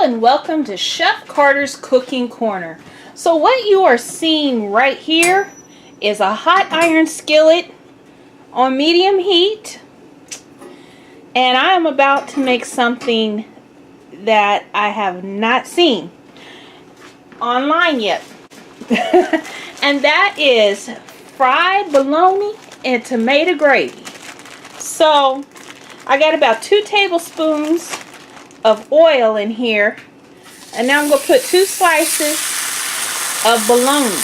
and welcome to Chef Carter's Cooking Corner. So what you are seeing right here is a hot iron skillet on medium heat, and I am about to make something that I have not seen online yet. And that is fried bologna and tomato gravy. So I got about 2 tablespoons of oil in here, and now I'm going to put 2 slices of bologna.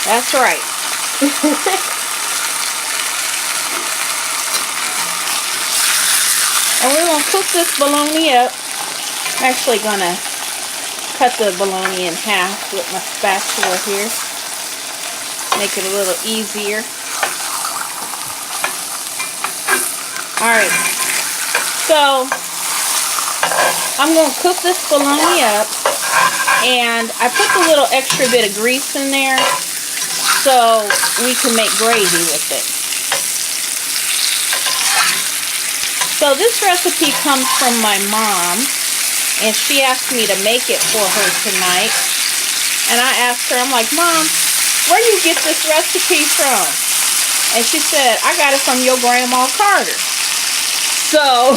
That's right. And we're going to cook this bologna up. I'm actually going to cut the bologna in half with my spatula here. Make it a little easier. Alright, so I'm going to cook this bologna up, and I put the little extra bit of grease in there so we can make gravy with it. So this recipe comes from my mom, and she asked me to make it for her tonight. And I asked her, I'm like, Mom, where do you get this recipe from? And she said, I got it from your grandma Carter. So,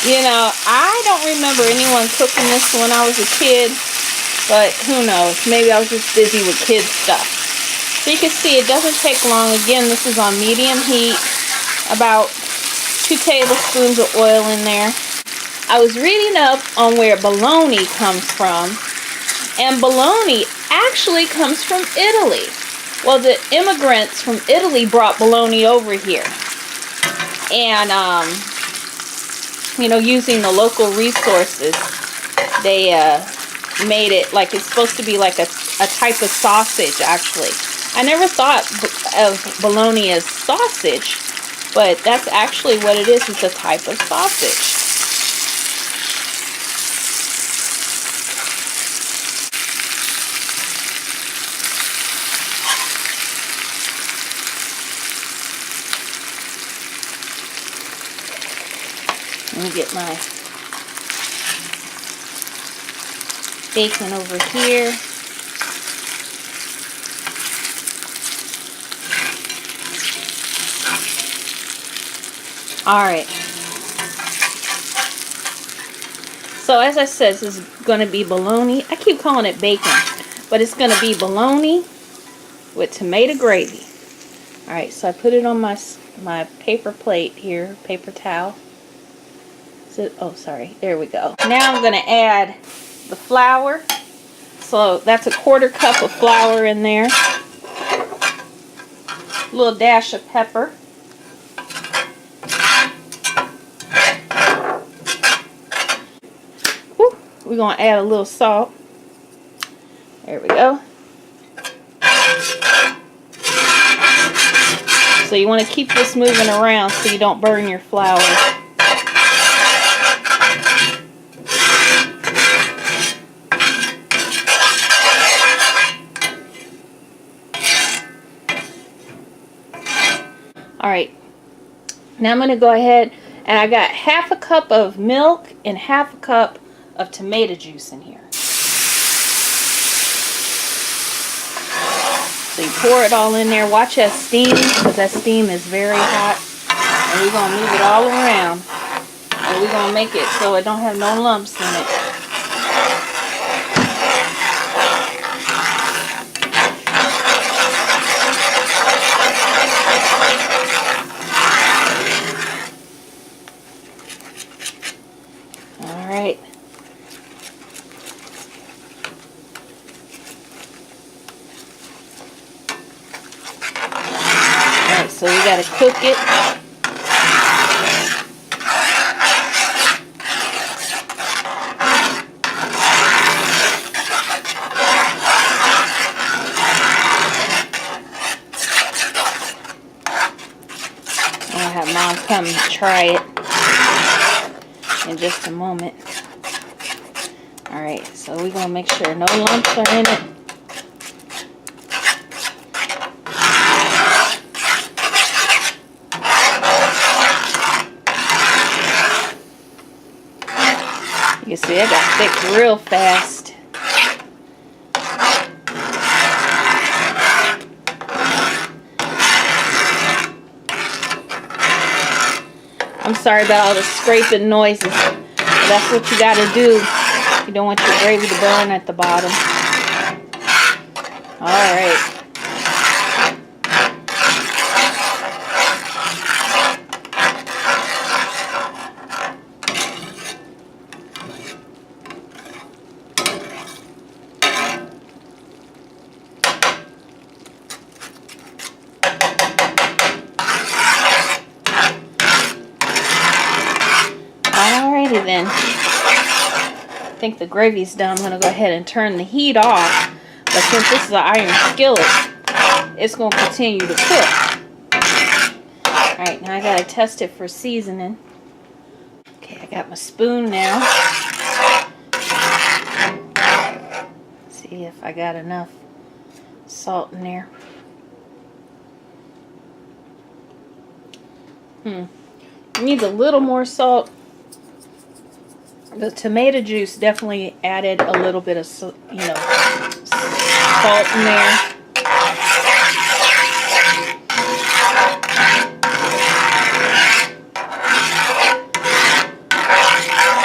you know, I don't remember anyone cooking this when I was a kid, but who knows, maybe I was just busy with kids stuff. So you can see it doesn't take long. Again, this is on medium heat, about 2 tablespoons of oil in there. I was reading up on where bologna comes from, and bologna actually comes from Italy. Well, the immigrants from Italy brought bologna over here. And, you know, using the local resources, they made it like it's supposed to be like a type of sausage, actually. I never thought of bologna as sausage, but that's actually what it is. It's a type of sausage. Let me get my bacon over here. Alright. So as I said, this is going to be bologna. I keep calling it bacon, but it's going to be bologna with tomato gravy. Alright, so I put it on my paper plate here, paper towel. Oh, sorry. There we go. Now I'm going to add the flour. So that's a 1/4 cup of flour in there. A little dash of pepper. Whew. We're going to add a little salt. There we go. So you want to keep this moving around so you don't burn your flour. Alright, now I'm going to go ahead, and I got 1/2 cup of milk and 1/2 cup of tomato juice in here. So you pour it all in there. Watch that steam, because that steam is very hot. And we're going to move it all around. And we're going to make it so it don't have no lumps in it. Alright. Alright, so we gotta cook it. I'll have Mom come try it in just a moment. Alright, so we're going to make sure no lumps are in it. You see, it got thick real fast. I'm sorry about all the scraping noises. That's what you gotta do. You don't want your gravy to burn at the bottom. Alright. Alrighty then. I think the gravy's done. I'm going to go ahead and turn the heat off. But since this is an iron skillet, it's going to continue to cook. Alright, now I got to test it for seasoning. Okay, I got my spoon now. See if I got enough salt in there. Needs a little more salt. The tomato juice definitely added a little bit of, salt in there.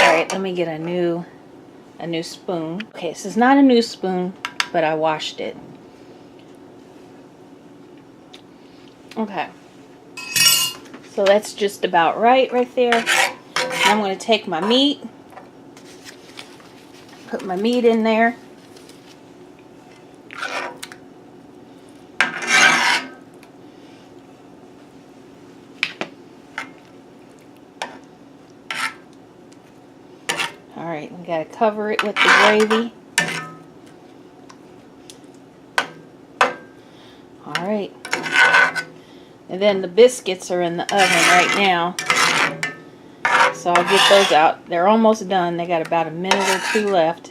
Alright, let me get a new spoon. Okay, this is not a new spoon, but I washed it. Okay. So that's just about right there. Now I'm going to take my meat. Put my meat in there. Alright, we got to cover it with the gravy. Alright. And then the biscuits are in the oven right now. So I'll get those out. They're almost done. They got about a minute or two left.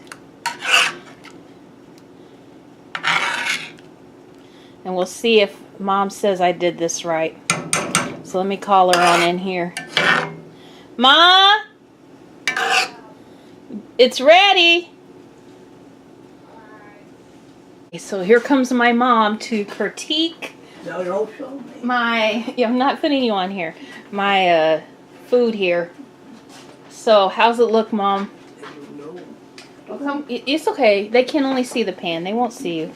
And we'll see if Mom says I did this right. So let me call her on in here. Ma! It's ready! So here comes my mom to critique my... Yeah, I'm not putting you on here. My food here. So, how's it look, Mom? Well, come, it's okay. They can only see the pan. They won't see you.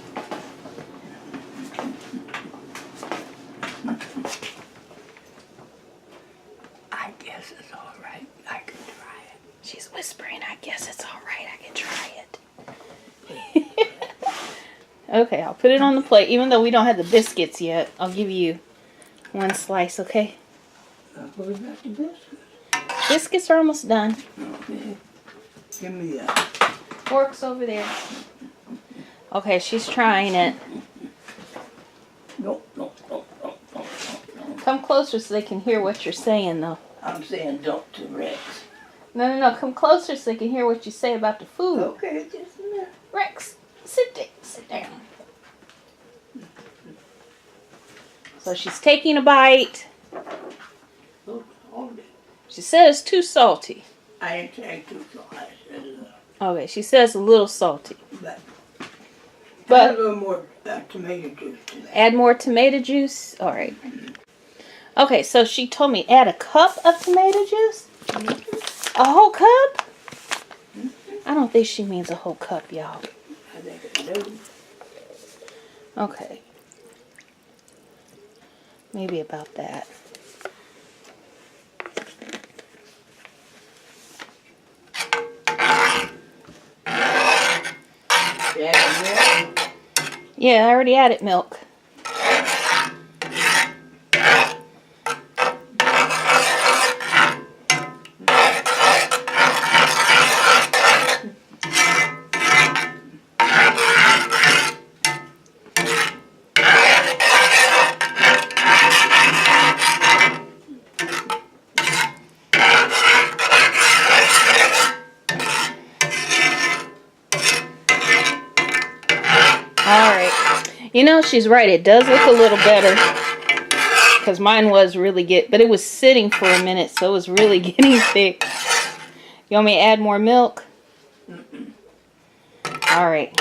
I guess it's all right. I can try it. She's whispering, I guess it's all right. I can try it. Okay, I'll put it on the plate. Even though we don't have the biscuits yet, I'll give you one slice, okay? What about the biscuits? Biscuits are almost done. Okay. Give me that. Fork's over there. Okay, she's trying it. No. Come closer so they can hear what you're saying, though. I'm saying don't to Rex. No. Come closer so they can hear what you say about the food. Okay, just a minute. Rex, sit down. So she's taking a bite. Hold it. She says too salty. I ain't saying too salty. I said Okay, she says a little salty. But But add a little more tomato juice to that. add more tomato juice. All right. Okay, so she told me add a cup of tomato juice. A whole cup? I don't think she means a whole cup, y'all. I think it do. Okay. Maybe about that. Yeah, Yeah, I already added milk. Alright. You know, she's right. It does look a little better. Because mine was really but it was sitting for a minute, so it was really getting thick. You want me to add more milk? Alright.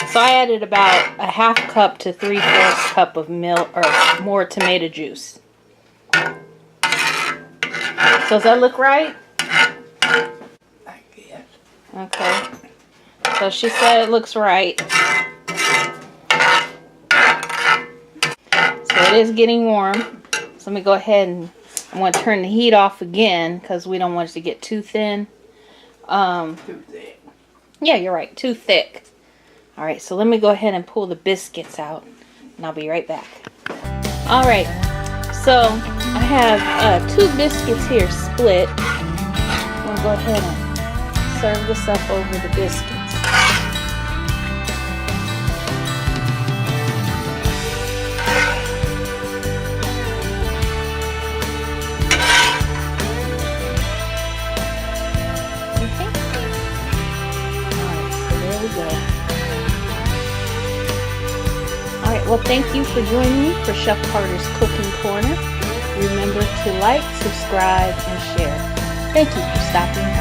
So I added about a half cup to 3/4 cup of milk or more tomato juice. So does that look right? I guess. Okay. So she said it looks right. So it is getting warm. So let me go ahead and I'm going to turn the heat off again because we don't want it to get too thin. Too thick. Yeah, you're right. Too thick. Alright, so let me go ahead and pull the biscuits out. And I'll be right back. Alright, so I have 2 biscuits here split. I'm going to go ahead and serve this up over the biscuits. Alright, well thank you for joining me for Chef Carter's Cooking Corner. Remember to like, subscribe, and share. Thank you for stopping by.